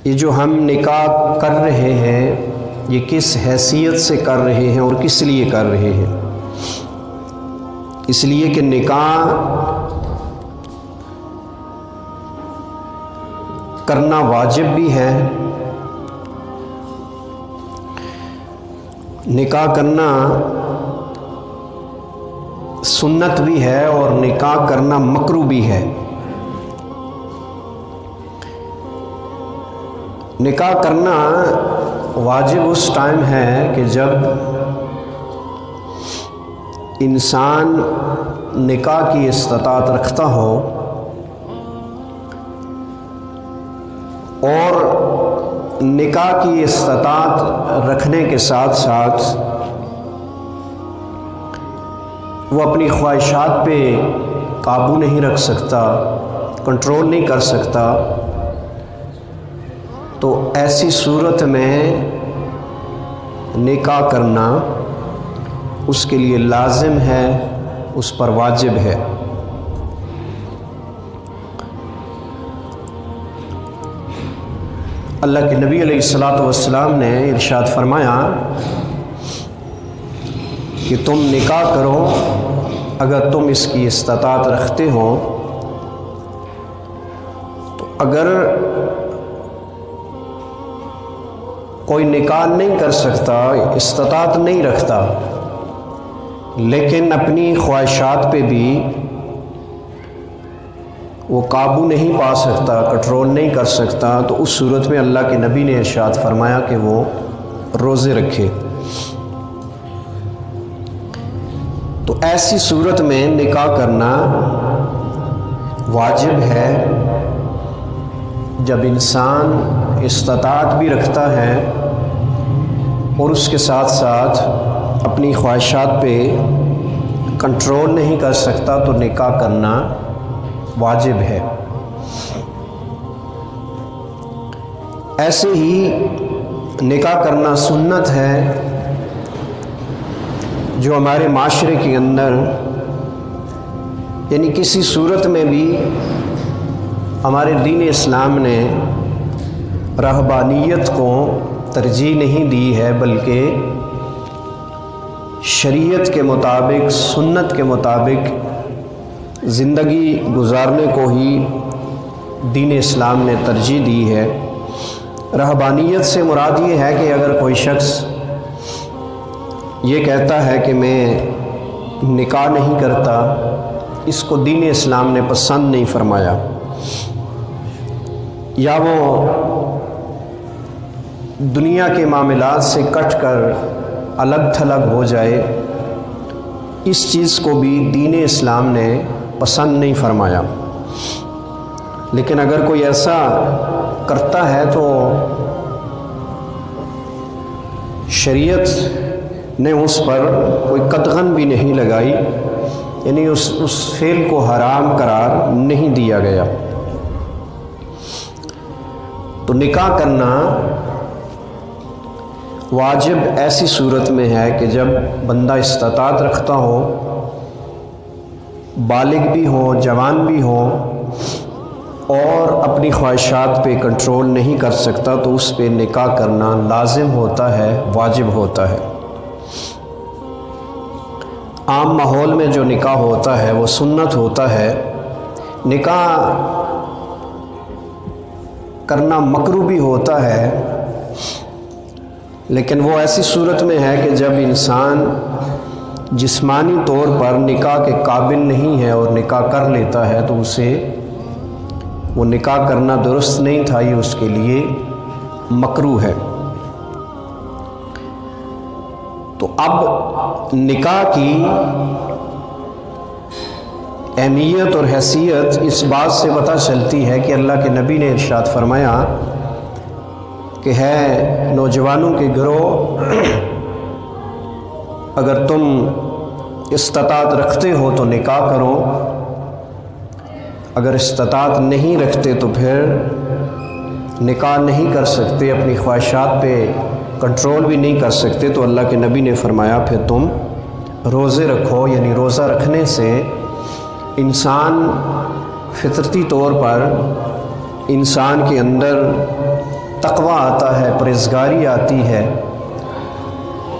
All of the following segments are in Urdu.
یہ جو ہم نکاح کر رہے ہیں یہ کس حیثیت سے کر رہے ہیں اور کس لیے کر رہے ہیں؟ اس لیے کہ نکاح کرنا واجب بھی ہے، نکاح کرنا سنت بھی ہے، اور نکاح کرنا مکروہ بھی ہے۔ نکاح کرنا واجب اس ٹائم ہے کہ جب انسان نکاح کی استطاعت رکھتا ہو اور نکاح کی استطاعت رکھنے کے ساتھ ساتھ وہ اپنی خواہشات پہ قابو نہیں رکھ سکتا، کنٹرول نہیں کر سکتا، تو ایسی صورت میں نکاح کرنا اس کے لیے لازم ہے، اس پر واجب ہے۔ اللہ کے نبی علیہ الصلوۃ والسلام نے ارشاد فرمایا کہ تم نکاح کرو اگر تم اس کی استطاعت رکھتے ہو۔ تو اگر کوئی نکاح نہیں کر سکتا، استطاعت نہیں رکھتا، لیکن اپنی خواہشات پہ بھی وہ قابو نہیں پا سکتا، کنٹرول نہیں کر سکتا، تو اس صورت میں اللہ کے نبی نے ارشاد فرمایا کہ وہ روزے رکھے۔ تو ایسی صورت میں نکاح کرنا واجب ہے جب انسان استطاعت بھی رکھتا ہے اور اس کے ساتھ ساتھ اپنی خواہشات پہ کنٹرول نہیں کر سکتا، تو نکاح کرنا واجب ہے۔ ایسے ہی نکاح کرنا سنت ہے جو ہمارے معاشرے کے اندر یعنی کسی صورت میں بھی ہمارے دین اسلام نے رہبانیت کو ترجیح نہیں دی ہے، بلکہ شریعت کے مطابق، سنت کے مطابق زندگی گزارنے کو ہی دین اسلام نے ترجیح دی ہے۔ رہبانیت سے مراد یہ ہے کہ اگر کوئی شخص یہ کہتا ہے کہ میں نکاح نہیں کرتا، اس کو دین اسلام نے پسند نہیں فرمایا، یا وہ دنیا کے معاملات سے کٹ کر الگ تھلگ ہو جائے، اس چیز کو بھی دین اسلام نے پسند نہیں فرمایا۔ لیکن اگر کوئی ایسا کرتا ہے تو شریعت نے اس پر کوئی قدغن بھی نہیں لگائی، یعنی اس فعل کو حرام قرار نہیں دیا گیا۔ تو نکاح کرنا واجب ایسی صورت میں ہے کہ جب بندہ استطاعت رکھتا ہو، بالغ بھی ہو، جوان بھی ہو، اور اپنی خواہشات پہ کنٹرول نہیں کر سکتا، تو اس پہ نکاح کرنا لازم ہوتا ہے، واجب ہوتا ہے۔ عام ماحول میں جو نکاح ہوتا ہے وہ سنت ہوتا ہے۔ نکاح کرنا مکروہ بھی ہوتا ہے، لیکن وہ ایسی صورت میں ہے کہ جب انسان جسمانی طور پر نکاح کے قابل نہیں ہے اور نکاح کر لیتا ہے، تو اسے وہ نکاح کرنا درست نہیں تھا، یہ اس کے لیے مکروہ ہے۔ تو اب نکاح کی اہمیت اور حیثیت اس بات سے پتہ چلتی ہے کہ اللہ کے نبی نے ارشاد فرمایا کہ ہے نوجوانوں کے گروہ، اگر تم استطاعت رکھتے ہو تو نکاح کرو، اگر استطاعت نہیں رکھتے تو پھر نکاح نہیں کر سکتے، اپنی خواہشات پہ کنٹرول بھی نہیں کر سکتے، تو اللہ کے نبی نے فرمایا پھر تم روزے رکھو۔ یعنی روزہ رکھنے سے انسان فطرتی طور پر انسان کے اندر تقوی آتا ہے، پرہیزگاری آتی ہے،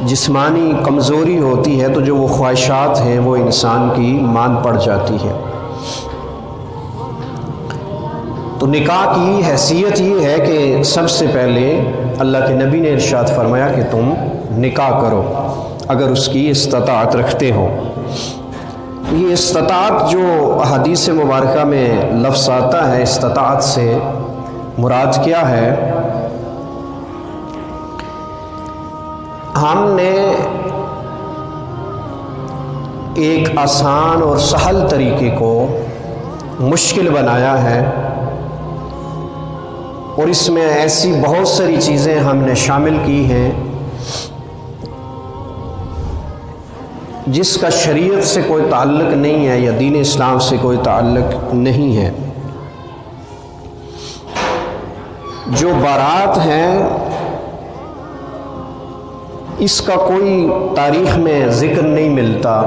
جسمانی کمزوری ہوتی ہے تو جو وہ خواہشات ہیں وہ انسان کی مان پڑ جاتی ہے۔ تو نکاح کی حیثیت یہ ہے کہ سب سے پہلے اللہ کے نبی نے ارشاد فرمایا کہ تم نکاح کرو اگر اس کی استطاعت رکھتے ہو۔ یہ استطاعت جو احادیث مبارکہ میں لفظ آتا ہے، استطاعت سے مراد کیا ہے؟ ہم نے ایک آسان اور سہل طریقے کو مشکل بنایا ہے، اور اس میں ایسی بہت ساری چیزیں ہم نے شامل کی ہیں جس کا شریعت سے کوئی تعلق نہیں ہے یا دین اسلام سے کوئی تعلق نہیں ہے۔ جو بارات ہے اس کا کوئی تاریخ میں ذکر نہیں ملتا۔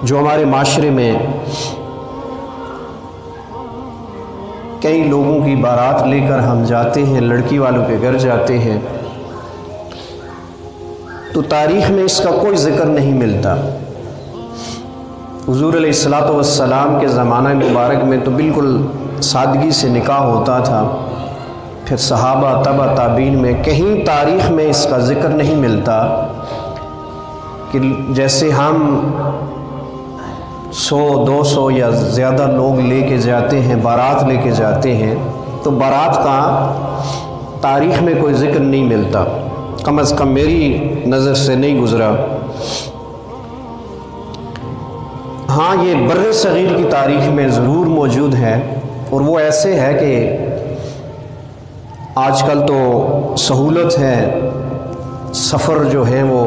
جو ہمارے معاشرے میں کئی لوگوں کی بارات لے کر ہم جاتے ہیں، لڑکی والوں کے گھر جاتے ہیں، تو تاریخ میں اس کا کوئی ذکر نہیں ملتا۔ حضور علیہ الصلوۃ والسلام کے زمانہ مبارک میں تو بالکل سادگی سے نکاح ہوتا تھا، پھر صحابہ تبع تابعین میں کہیں تاریخ میں اس کا ذکر نہیں ملتا کہ جیسے ہم 100-200 یا زیادہ لوگ لے کے جاتے ہیں، بارات لے کے جاتے ہیں، تو بارات کا تاریخ میں کوئی ذکر نہیں ملتا، کم از کم میری نظر سے نہیں گزرا۔ ہاں یہ بر صغیر کی تاریخ میں ضرور موجود ہے، اور وہ ایسے ہے کہ آج کل تو سہولت ہے، سفر جو ہے وہ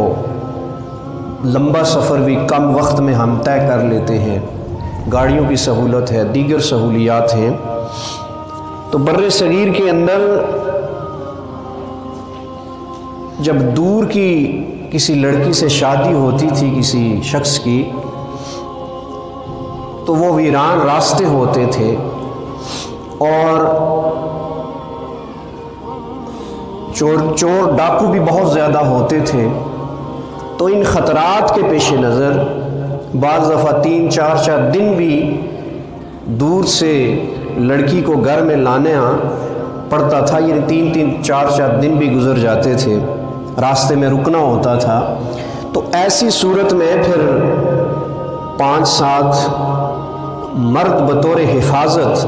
لمبا سفر بھی کم وقت میں ہم طے کر لیتے ہیں، گاڑیوں کی سہولت ہے، دیگر سہولیات ہیں۔ تو بر صغیر کے اندر جب دور کی کسی لڑکی سے شادی ہوتی تھی کسی شخص کی، تو وہ ویران راستے ہوتے تھے اور چور ڈاکو بھی بہت زیادہ ہوتے تھے۔ تو ان خطرات کے پیش نظر بعض دفعہ 3-4 دن بھی دور سے لڑکی کو گھر میں لانا پڑتا تھا، یعنی 3-4 دن بھی گزر جاتے تھے، راستے میں رکنا ہوتا تھا۔ تو ایسی صورت میں پھر 5-7 مرد بطور حفاظت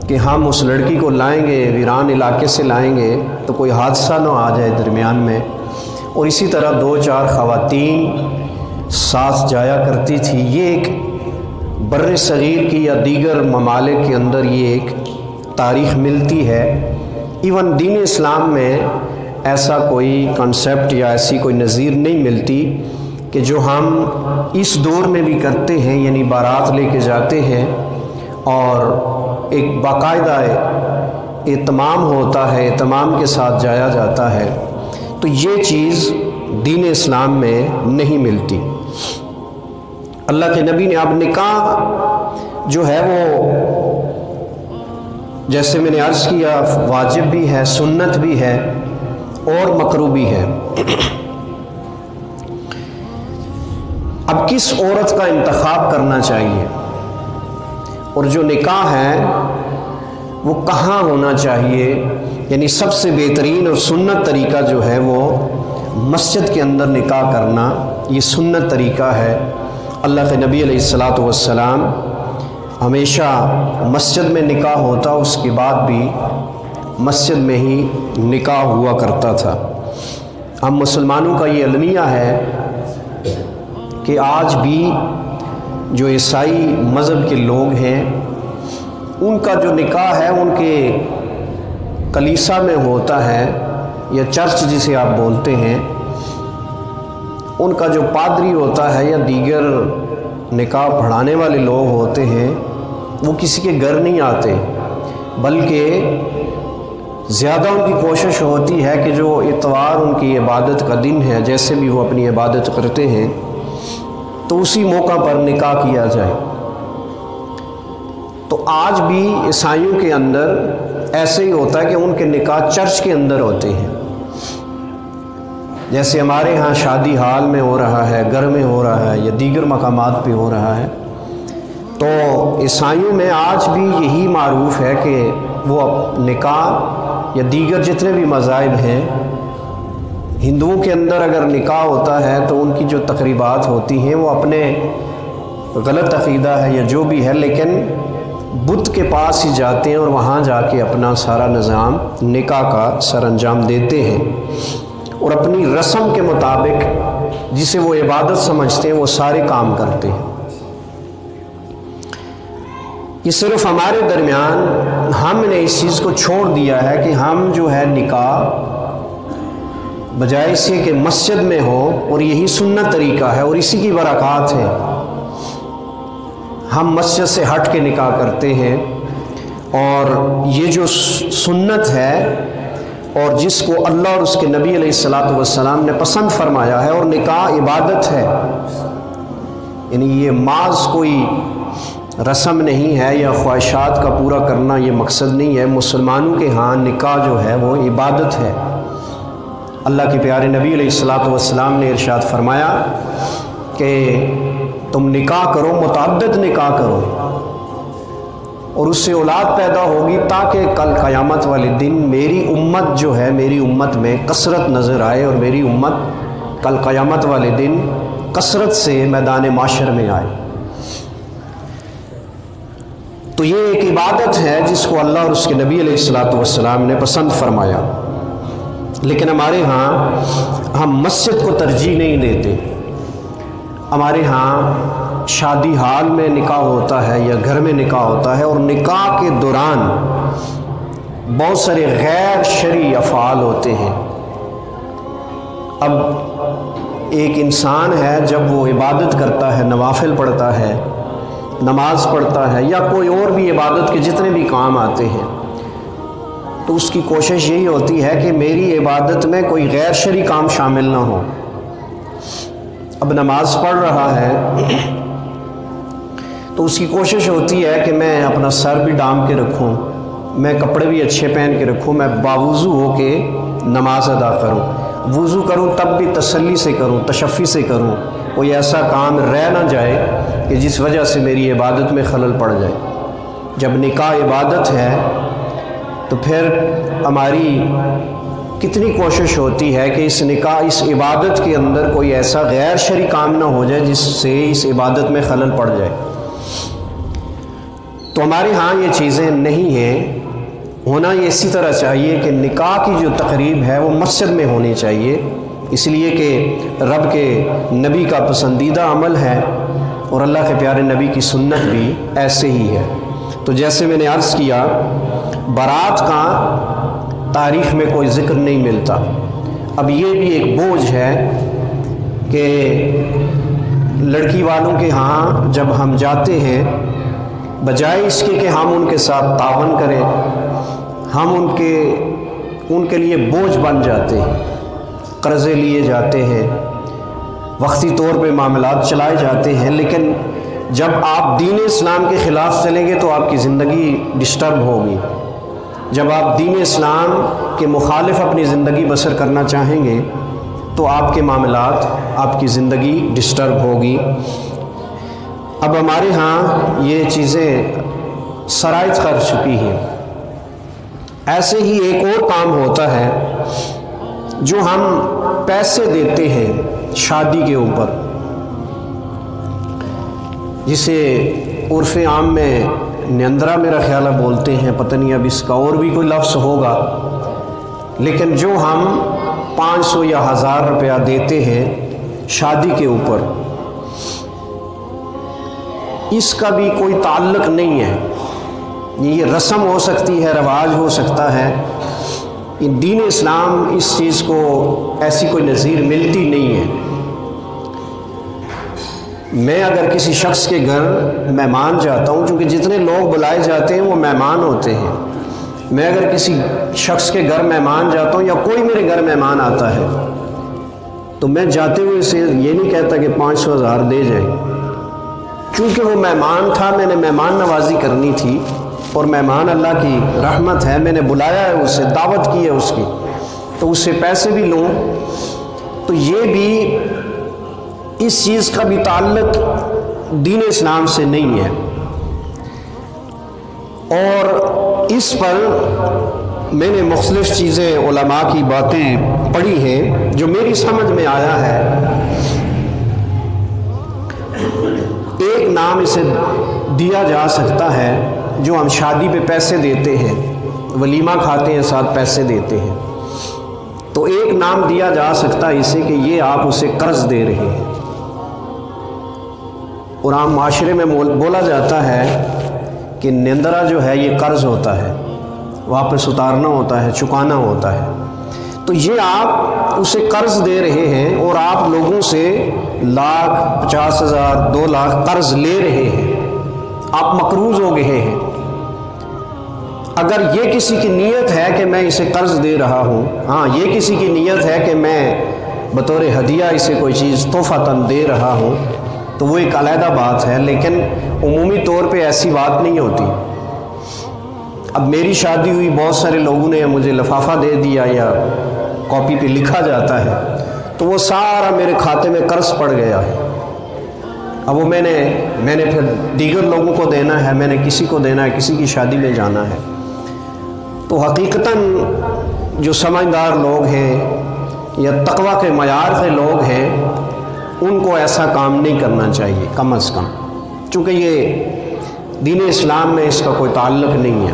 کہ ہم اس لڑکی کو لائیں گے، ویران علاقے سے لائیں گے تو کوئی حادثہ نہ آ جائے درمیان میں، اور اسی طرح 2-4 خواتین ساتھ جایا کرتی تھی۔ یہ ایک بر صغیر کی یا دیگر ممالک کے اندر یہ ایک تاریخ ملتی ہے۔ ایون دین اسلام میں ایسا کوئی کنسیپٹ یا ایسی کوئی نظیر نہیں ملتی کہ جو ہم اس دور میں بھی کرتے ہیں، یعنی بارات لے کے جاتے ہیں اور ایک باقاعدہ اہتمام ہوتا ہے، اہتمام کے ساتھ جایا جاتا ہے۔ تو یہ چیز دین اسلام میں نہیں ملتی۔ اللہ کے نبی نے اب نکاح جو ہے وہ جیسے میں نے عرض کیا واجب بھی ہے، سنت بھی ہے اور مکروہ بھی ہے۔ اب کس عورت کا انتخاب کرنا چاہیے اور جو نکاح ہے وہ کہاں ہونا چاہیے؟ یعنی سب سے بہترین اور سنت طریقہ جو ہے وہ مسجد کے اندر نکاح کرنا، یہ سنت طریقہ ہے۔ اللہ کے نبی علیہ الصلوۃ والسلام ہمیشہ مسجد میں نکاح ہوتا، اس کے بعد بھی مسجد میں ہی نکاح ہوا کرتا تھا۔ ہم مسلمانوں کا یہ المیہ ہے کہ آج بھی جو عیسائی مذہب کے لوگ ہیں ان کا جو نکاح ہے ان کے کلیسا میں ہوتا ہے، یا چرچ جسے آپ بولتے ہیں، ان کا جو پادری ہوتا ہے یا دیگر نکاح پڑھانے والے لوگ ہوتے ہیں وہ کسی کے گھر نہیں آتے، بلکہ زیادہ ان کی کوشش ہوتی ہے کہ جو اتوار ان کی عبادت کا دن ہے، جیسے بھی وہ اپنی عبادت کرتے ہیں، تو اسی موقع پر نکاح کیا جائے۔ تو آج بھی عیسائیوں کے اندر ایسے ہی ہوتا ہے کہ ان کے نکاح چرچ کے اندر ہوتے ہیں، جیسے ہمارے ہاں شادی ہال میں ہو رہا ہے، گھر میں ہو رہا ہے یا دیگر مقامات پہ ہو رہا ہے۔ تو عیسائیوں میں آج بھی یہی معروف ہے کہ وہ نکاح یا دیگر جتنے بھی مذاہب ہیں، ہندوؤں کے اندر اگر نکاح ہوتا ہے تو ان کی جو تقریبات ہوتی ہیں وہ اپنے غلط عقیدہ ہے یا جو بھی ہے، لیکن بت کے پاس ہی جاتے ہیں اور وہاں جا کے اپنا سارا نظام نکاح کا سر انجام دیتے ہیں، اور اپنی رسم کے مطابق جسے وہ عبادت سمجھتے ہیں وہ سارے کام کرتے ہیں۔ یہ صرف ہمارے درمیان ہم نے اس چیز کو چھوڑ دیا ہے کہ ہم جو ہے نکاح بجائے اس کے کہ مسجد میں ہو، اور یہی سنت طریقہ ہے اور اسی کی برکات ہے، ہم مسجد سے ہٹ کے نکاح کرتے ہیں، اور یہ جو سنت ہے اور جس کو اللہ اور اس کے نبی علیہ الصلاۃ والسلام نے پسند فرمایا ہے، اور نکاح عبادت ہے، یعنی یہ محض کوئی رسم نہیں ہے یا خواہشات کا پورا کرنا یہ مقصد نہیں ہے۔ مسلمانوں کے ہاں نکاح جو ہے وہ عبادت ہے۔ اللہ کے پیارے نبی علیہ الصلاۃ والسلام نے ارشاد فرمایا کہ تم نکاح کرو، متعدد نکاح کرو، اور اس سے اولاد پیدا ہوگی تاکہ کل قیامت والے دن میری امت جو ہے، میری امت میں کثرت نظر آئے، اور میری امت کل قیامت والے دن کثرت سے میدان معاشر میں آئے۔ تو یہ ایک عبادت ہے جس کو اللہ اور اس کے نبی علیہ الصلاۃ والسلام نے پسند فرمایا، لیکن ہمارے ہاں ہم مسجد کو ترجیح نہیں دیتے۔ ہمارے ہاں شادی حال میں نکاح ہوتا ہے یا گھر میں نکاح ہوتا ہے، اور نکاح کے دوران بہت سارے غیر شرعی افعال ہوتے ہیں۔ اب ایک انسان ہے جب وہ عبادت کرتا ہے، نوافل پڑھتا ہے، نماز پڑھتا ہے، یا کوئی اور بھی عبادت کے جتنے بھی کام آتے ہیں، تو اس کی کوشش یہی ہوتی ہے کہ میری عبادت میں کوئی غیر شرعی کام شامل نہ ہو۔ اب نماز پڑھ رہا ہے تو اس کی کوشش ہوتی ہے کہ میں اپنا سر بھی ڈھانپ کے رکھوں، میں کپڑے بھی اچھے پہن کے رکھوں، میں باوضو ہو کے نماز ادا کروں، وضو کروں تب بھی تسلی سے کروں، تشفی سے کروں، کوئی ایسا کام رہ نہ جائے کہ جس وجہ سے میری عبادت میں خلل پڑ جائے۔ جب نکاح عبادت ہے تو پھر ہماری کتنی کوشش ہوتی ہے کہ اس نکاح، اس عبادت کے اندر کوئی ایسا غیر شرعی کام نہ ہو جائے جس سے اس عبادت میں خلل پڑ جائے۔ تو ہمارے ہاں یہ چیزیں نہیں ہیں۔ ہونا یہ اسی طرح چاہیے کہ نکاح کی جو تقریب ہے وہ مسجد میں ہونی چاہیے، اس لیے کہ رب کے نبی کا پسندیدہ عمل ہے، اور اللہ کے پیارے نبی کی سنت بھی ایسے ہی ہے۔ تو جیسے میں نے عرض کیا، بارات کا تاریخ میں کوئی ذکر نہیں ملتا۔ اب یہ بھی ایک بوجھ ہے کہ لڑکی والوں کے ہاں جب ہم جاتے ہیں، بجائے اس کے کہ ہم ان کے ساتھ تعاون کریں، ہم ان کے لیے بوجھ بن جاتے ہیں، قرضے لیے جاتے ہیں، وقتی طور پہ معاملات چلائے جاتے ہیں۔ لیکن جب آپ دین اسلام کے خلاف چلیں گے تو آپ کی زندگی ڈسٹرب ہوگی۔ جب آپ دین اسلام کے مخالف اپنی زندگی بسر کرنا چاہیں گے تو آپ کے معاملات، آپ کی زندگی ڈسٹرب ہوگی۔ اب ہمارے ہاں یہ چیزیں سرائط کر چکی ہیں۔ ایسے ہی ایک اور کام ہوتا ہے جو ہم پیسے دیتے ہیں شادی کے اوپر، جسے عرف عام میں نیندرا میرا خیال ہے بولتے ہیں، پتہ نہیں اب اس کا اور بھی کوئی لفظ ہوگا، لیکن جو ہم 500 یا 1000 روپیہ دیتے ہیں شادی کے اوپر، اس کا بھی کوئی تعلق نہیں ہے۔ یہ رسم ہو سکتی ہے، رواج ہو سکتا ہے، دین اسلام اس چیز کو ایسی کوئی نظیر ملتی نہیں ہے۔ میں اگر کسی شخص کے گھر مہمان جاتا ہوں، چونکہ جتنے لوگ بلائے جاتے ہیں وہ مہمان ہوتے ہیں، میں اگر کسی شخص کے گھر مہمان جاتا ہوں یا کوئی میرے گھر مہمان آتا ہے تو میں جاتے ہوئے اسے یہ نہیں کہتا کہ 500 1000 دے جائیں، چونکہ وہ مہمان تھا، میں نے مہمان نوازی کرنی تھی، اور مہمان اللہ کی رحمت ہے، میں نے بلایا ہے اسے، دعوت کی ہے اس کی، تو اس سے پیسے بھی لوں، تو یہ بھی اس چیز کا بھی تعلق دین اسلام سے نہیں ہے۔ اور اس پر میں نے مختلف چیزیں علماء کی باتیں پڑھی ہیں جو میری سمجھ میں آیا ہے۔ ایک نام اسے دیا جا سکتا ہے جو ہم شادی پہ پیسے دیتے ہیں، ولیمہ کھاتے ہیں، ساتھ پیسے دیتے ہیں، تو ایک نام دیا جا سکتا ہے اسے کہ یہ آپ اسے قرض دے رہے ہیں۔ اور عام معاشرے میں بولا جاتا ہے کہ نندرا جو ہے یہ قرض ہوتا ہے، واپس اتارنا ہوتا ہے، چکانا ہوتا ہے، تو یہ آپ اسے قرض دے رہے ہیں، اور آپ لوگوں سے 1,00,000 50,000 2 لاکھ قرض لے رہے ہیں، آپ مقروض ہو گئے ہیں۔ اگر یہ کسی کی نیت ہے کہ میں اسے قرض دے رہا ہوں، ہاں یہ کسی کی نیت ہے کہ میں بطور ہدیہ اسے کوئی چیز تحفۃً دے رہا ہوں، تو وہ ایک علیحدہ بات ہے، لیکن عمومی طور پہ ایسی بات نہیں ہوتی۔ اب میری شادی ہوئی، بہت سارے لوگوں نے مجھے لفافہ دے دیا یا کاپی پہ لکھا جاتا ہے، تو وہ سارا میرے کھاتے میں قرض پڑ گیا ہے۔ اب وہ میں نے پھر دیگر لوگوں کو دینا ہے، میں نے کسی کو دینا ہے، کسی کی شادی میں جانا ہے۔ تو حقیقتاً جو سمجھدار لوگ ہیں یا تقویٰ کے معیار کے لوگ ہیں، ان کو ایسا کام نہیں کرنا چاہیے کم از کم، چونکہ یہ دین اسلام میں اس کا کوئی تعلق نہیں ہے۔